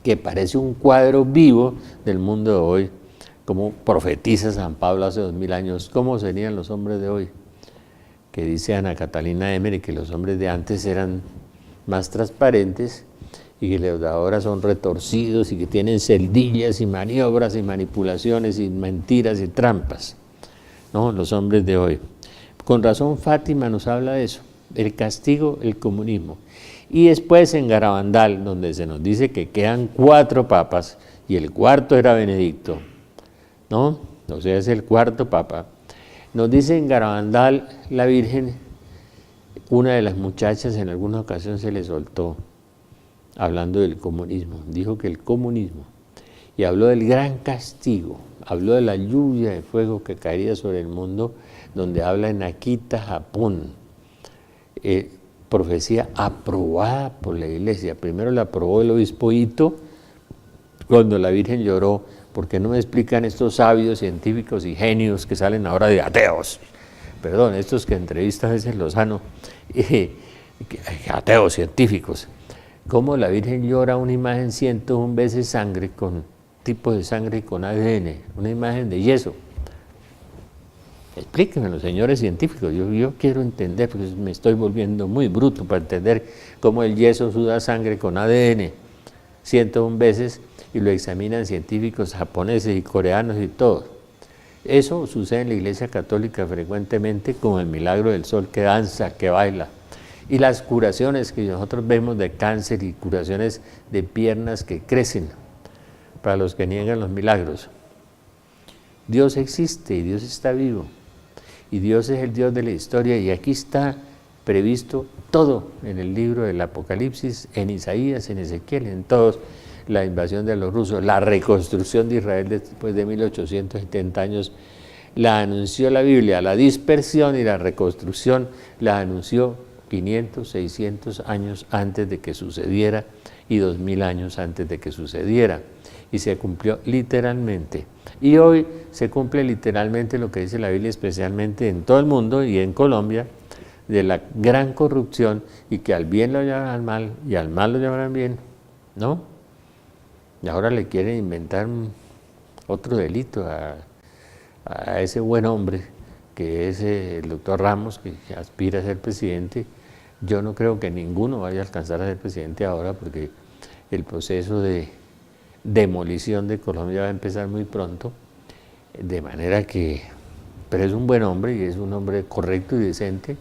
que parece un cuadro vivo del mundo de hoy, como profetiza San Pablo hace 2000 años, cómo serían los hombres de hoy, que dice Ana Catalina Emery que los hombres de antes eran más transparentes y que los de ahora son retorcidos y que tienen celdillas y maniobras y manipulaciones y mentiras y trampas, ¿no? Los hombres de hoy. Con razón Fátima nos habla de eso, el castigo, el comunismo. Y después en Garabandal, donde se nos dice que quedan 4 papas, y el cuarto era Benedicto, ¿no? O sea, es el cuarto papa. Nos dice en Garabandal la Virgen, una de las muchachas en alguna ocasión se le soltó, hablando del comunismo, dijo que el comunismo, y habló del gran castigo, habló de la lluvia de fuego que caería sobre el mundo, donde habla en Akita, Japón, profecía aprobada por la Iglesia. Primero la aprobó el obispo Ito, cuando la Virgen lloró, porque no me explican estos sabios, científicos y genios que salen ahora de ateos, perdón, estos que entrevista a veces Lozano, ateos científicos, cómo la Virgen llora una imagen 101 veces sangre, con tipo de sangre con ADN, una imagen de yeso. Explíquenme los señores científicos, yo quiero entender, porque me estoy volviendo muy bruto para entender cómo el yeso suda sangre con ADN 101 veces y lo examinan científicos japoneses y coreanos y todo. Eso sucede en la Iglesia Católica frecuentemente, como el milagro del sol que danza, que baila. Y las curaciones que nosotros vemos de cáncer y curaciones de piernas que crecen, para los que niegan los milagros. Dios existe y Dios está vivo. Y Dios es el Dios de la historia, y aquí está previsto todo en el libro del Apocalipsis, en Isaías, en Ezequiel, en todos, la invasión de los rusos, la reconstrucción de Israel después de 1870 años, la anunció la Biblia, la dispersión y la reconstrucción la anunció 500, 600 años antes de que sucediera y 2000 años antes de que sucediera, y se cumplió literalmente. Y hoy se cumple literalmente lo que dice la Biblia, especialmente en todo el mundo y en Colombia, de la gran corrupción, y que al bien lo llamarán mal y al mal lo llamarán bien, ¿no? Y ahora le quieren inventar otro delito a ese buen hombre que es el doctor Ramos, que aspira a ser presidente. Yo no creo que ninguno vaya a alcanzar a ser presidente ahora, porque el proceso de demolición de Colombia va a empezar muy pronto, de manera que, pero es un buen hombre y es un hombre correcto y decente,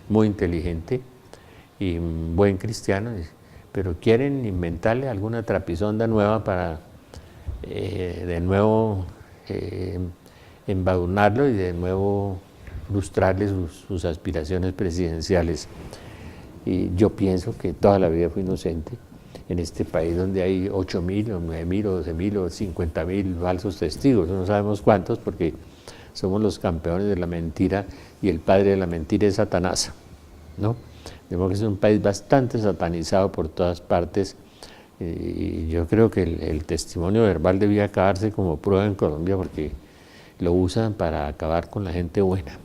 muy inteligente y un buen cristiano, pero quieren inventarle alguna trapisonda nueva para de nuevo embadurnarlo y de nuevo frustrarle sus aspiraciones presidenciales. Y yo pienso que toda la vida fui inocente en este país donde hay 8.000 o 9.000 o 12.000 o 50.000 falsos testigos, no sabemos cuántos porque somos los campeones de la mentira y el padre de la mentira es Satanás, ¿no? De modo que es un país bastante satanizado por todas partes y yo creo que el testimonio verbal debía acabarse como prueba en Colombia porque lo usan para acabar con la gente buena,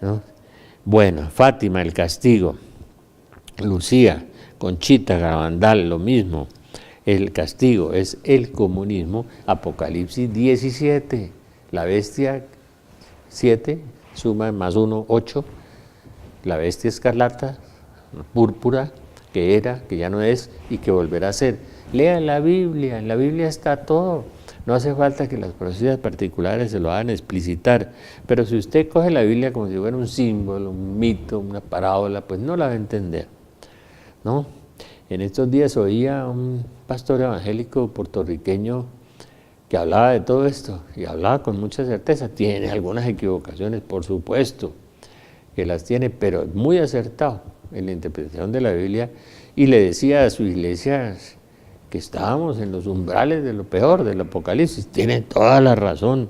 ¿no? Bueno, Fátima, el castigo. Lucía, Conchita, Garabandal, lo mismo. El castigo es el comunismo. Apocalipsis 17, la bestia 7, suma más 1, 8. La bestia escarlata, púrpura, que era, que ya no es y que volverá a ser. Lea la Biblia, en la Biblia está todo. No hace falta que las profecías particulares se lo hagan explicitar, pero si usted coge la Biblia como si fuera un símbolo, un mito, una parábola, pues no la va a entender, ¿no? En estos días oía a un pastor evangélico puertorriqueño que hablaba de todo esto y hablaba con mucha certeza. Tiene algunas equivocaciones, por supuesto, que las tiene, pero muy acertado en la interpretación de la Biblia y le decía a su iglesia que estábamos en los umbrales de lo peor, del Apocalipsis. Tiene toda la razón,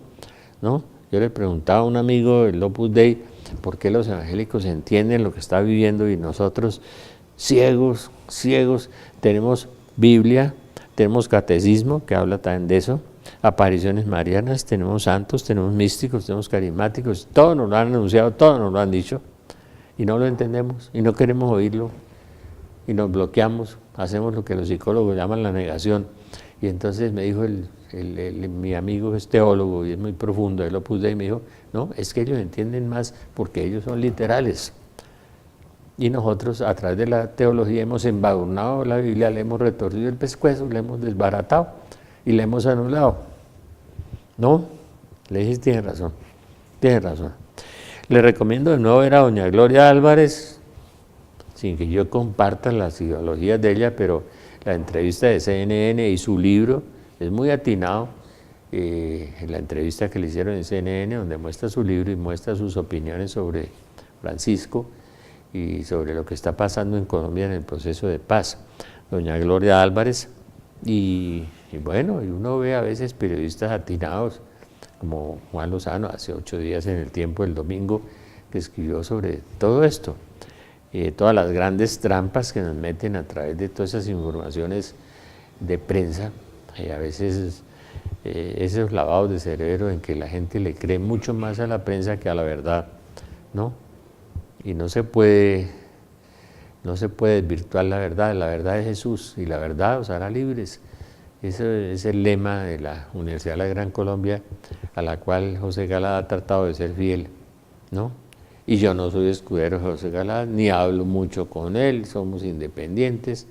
¿no? Yo le preguntaba a un amigo del Opus Dei por qué los evangélicos entienden lo que está viviendo y nosotros, ciegos, tenemos Biblia, tenemos catecismo, que habla también de eso, apariciones marianas, tenemos santos, tenemos místicos, tenemos carismáticos, todos nos lo han anunciado, todos nos lo han dicho, y no lo entendemos, y no queremos oírlo, y nos bloqueamos, hacemos lo que los psicólogos llaman la negación. Y entonces me dijo mi amigo es teólogo y es muy profundo, el Opus Dei, me dijo, no, es que ellos entienden más porque ellos son literales. Y nosotros a través de la teología hemos embadurnado la Biblia, le hemos retorcido el pescuezo, le hemos desbaratado y le hemos anulado. ¿No? Le dije, tiene razón, tiene razón. Le recomiendo de nuevo ver a doña Gloria Álvarez, sin que yo comparta las ideologías de ella, pero la entrevista de CNN y su libro es muy atinado. En la entrevista que le hicieron en CNN, donde muestra su libro y muestra sus opiniones sobre Francisco y sobre lo que está pasando en Colombia en el proceso de paz. Doña Gloria Álvarez, y bueno, y uno ve a veces periodistas atinados, como Juan Lozano, hace 8 días en El Tiempo, el domingo, que escribió sobre todo esto, todas las grandes trampas que nos meten a través de todas esas informaciones de prensa, a veces esos lavados de cerebro en que la gente le cree mucho más a la prensa que a la verdad, ¿no? Y no se puede desvirtuar la verdad es Jesús y la verdad os hará libres. Ese es el lema de la Universidad de la Gran Colombia, a la cual José Galá ha tratado de ser fiel, ¿no? Y yo no soy escudero de José Galá, ni hablo mucho con él, somos independientes.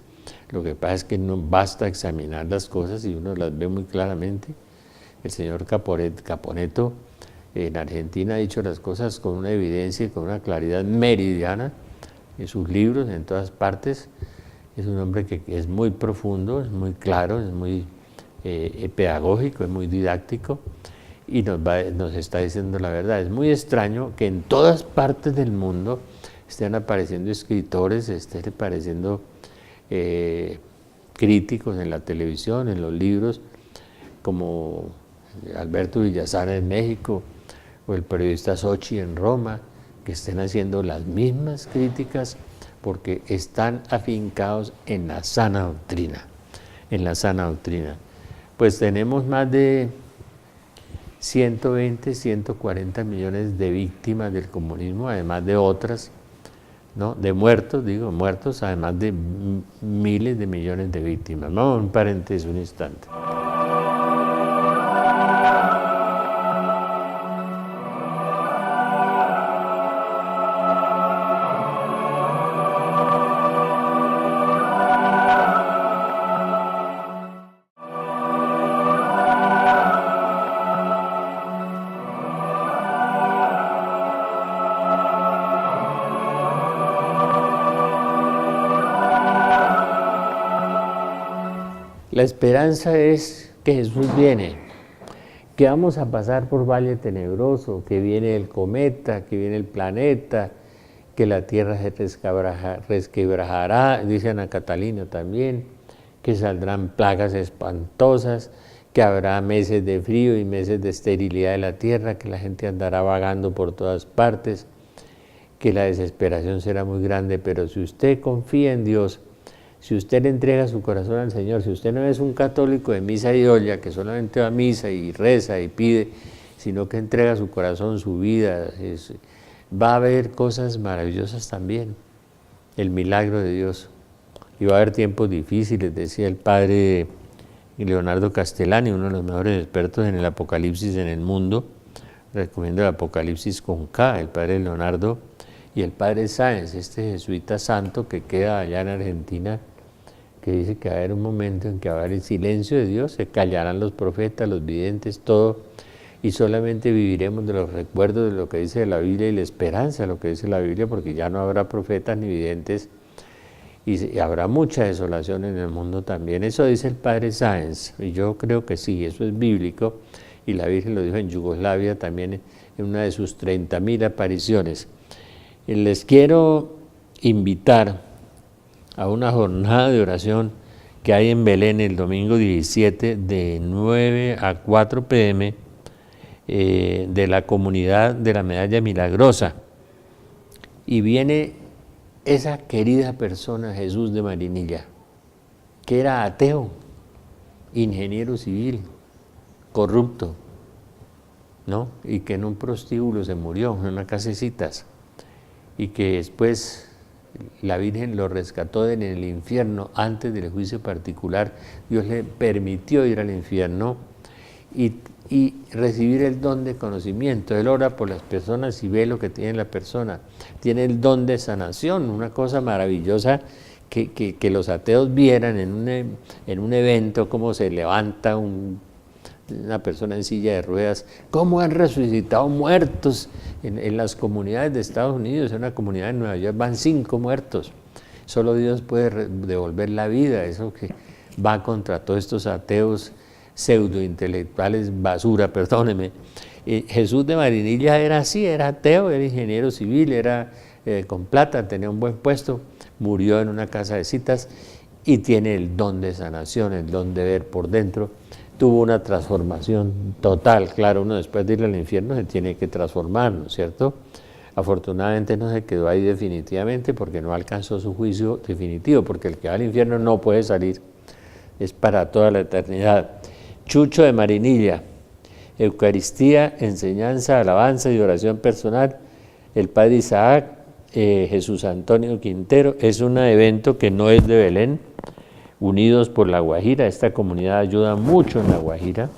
Lo que pasa es que no basta examinar las cosas y uno las ve muy claramente. El señor Caponeto en Argentina ha dicho las cosas con una evidencia y con una claridad meridiana en sus libros, en todas partes. Es un hombre que es muy profundo, es muy claro, es muy pedagógico, es muy didáctico y nos está diciendo la verdad. Es muy extraño que en todas partes del mundo estén apareciendo escritores, estén apareciendo críticos en la televisión, en los libros, como Alberto Villazana en México o el periodista Sochi en Roma, que estén haciendo las mismas críticas porque están afincados en la sana doctrina, en la sana doctrina. Pues tenemos más de 120, 140 millones de víctimas del comunismo, además de otras, ¿no? De muertos, muertos, además de miles de millones de víctimas. Vamos a un paréntesis un instante. La esperanza es que Jesús viene, que vamos a pasar por valle tenebroso, que viene el cometa, que viene el planeta, que la tierra se resquebrajará, dice Ana Catalina también, que saldrán plagas espantosas, que habrá meses de frío y meses de esterilidad de la tierra, que la gente andará vagando por todas partes, que la desesperación será muy grande, pero si usted confía en Dios, si usted le entrega su corazón al Señor, si usted no es un católico de misa y olla, que solamente va a misa y reza y pide, sino que entrega su corazón, su vida, va a haber cosas maravillosas también, el milagro de Dios. Y va a haber tiempos difíciles, decía el padre Leonardo Castellani, uno de los mejores expertos en el Apocalipsis en el mundo. Recomiendo el Apocalipsis con K, el padre Leonardo, y el padre Sáenz, este jesuita santo que queda allá en Argentina, que dice que va a haber un momento en que va a haber el silencio de Dios, se callarán los profetas, los videntes, todo, y solamente viviremos de los recuerdos de lo que dice la Biblia y la esperanza de lo que dice la Biblia, porque ya no habrá profetas ni videntes, y habrá mucha desolación en el mundo también. Eso dice el padre Sáenz, y yo creo que sí, eso es bíblico, y la Virgen lo dijo en Yugoslavia también en una de sus 30.000 apariciones. Les quiero invitar a una jornada de oración que hay en Belén el domingo 17 de 9 a 4 p.m. De la comunidad de la Medalla Milagrosa. Y viene esa querida persona, Jesús de Marinilla, que era ateo, ingeniero civil, corrupto, ¿no? Y que en un prostíbulo se murió, en una casa de citas, y que después la Virgen lo rescató en el infierno antes del juicio particular. Dios le permitió ir al infierno y recibir el don de conocimiento. Él ora por las personas y ve lo que tiene la persona. Tiene el don de sanación, una cosa maravillosa que los ateos vieran en un evento, cómo se levanta una persona en silla de ruedas, cómo han resucitado muertos en las comunidades de Estados Unidos. En una comunidad de Nueva York van 5 muertos. Solo Dios puede devolver la vida, eso que va contra todos estos ateos pseudointelectuales, basura, perdóneme. Jesús de Marinilla era así, era ateo, era ingeniero civil, era con plata, tenía un buen puesto, murió en una casa de citas y tiene el don de sanación, el don de ver por dentro. Tuvo una transformación total. Claro, uno después de ir al infierno se tiene que transformar, ¿no es cierto? Afortunadamente no se quedó ahí definitivamente porque no alcanzó su juicio definitivo, porque el que va al infierno no puede salir, es para toda la eternidad. Chucho de Marinilla, Eucaristía, enseñanza, alabanza y oración personal, el padre Isaac, Jesús Antonio Quintero. Es un evento que no es de Belén, Unidos por la Guajira. Esta comunidad ayuda mucho en la Guajira,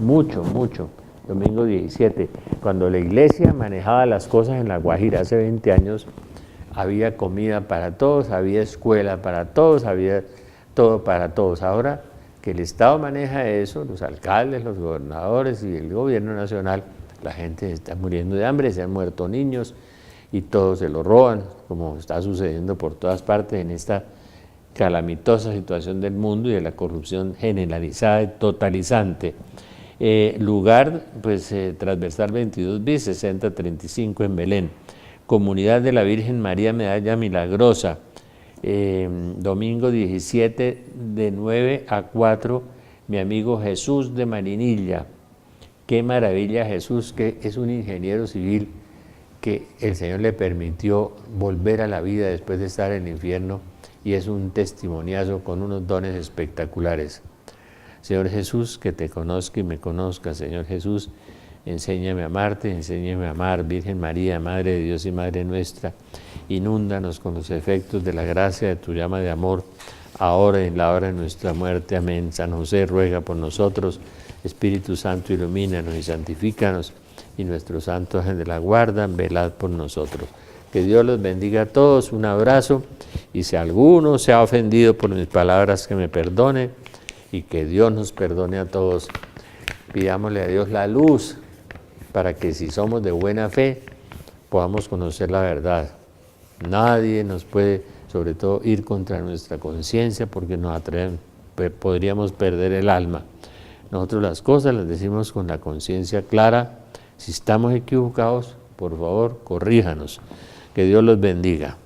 mucho, mucho. Domingo 17, cuando la iglesia manejaba las cosas en la Guajira hace 20 años, había comida para todos, había escuela para todos, había todo para todos. Ahora que el Estado maneja eso, los alcaldes, los gobernadores y el gobierno nacional, la gente está muriendo de hambre, se han muerto niños y todos se lo roban, como está sucediendo por todas partes en esta calamitosa situación del mundo y de la corrupción generalizada y totalizante. Lugar, pues, transversal 22 bis, 6035 en Belén. Comunidad de la Virgen María Medalla Milagrosa, domingo 17 de 9 a 4, mi amigo Jesús de Marinilla. Qué maravilla Jesús, que es un ingeniero civil que el Señor le permitió volver a la vida después de estar en el infierno, y es un testimoniazo con unos dones espectaculares. Señor Jesús, que te conozca y me conozca. Señor Jesús, enséñame a amarte, enséñame a amar. Virgen María, Madre de Dios y Madre nuestra, inúndanos con los efectos de la gracia de tu llama de amor, ahora y en la hora de nuestra muerte. Amén. San José, ruega por nosotros. Espíritu Santo, ilumínanos y santifícanos, y nuestros santos ángeles de la guarda, velad por nosotros. Que Dios los bendiga a todos, un abrazo, y si alguno se ha ofendido por mis palabras, que me perdone, y que Dios nos perdone a todos. Pidámosle a Dios la luz, para que si somos de buena fe, podamos conocer la verdad. Nadie nos puede, sobre todo, ir contra nuestra conciencia, porque nos podríamos perder el alma. Nosotros las cosas las decimos con la conciencia clara. Si estamos equivocados, por favor, corríjanos. Que Dios los bendiga.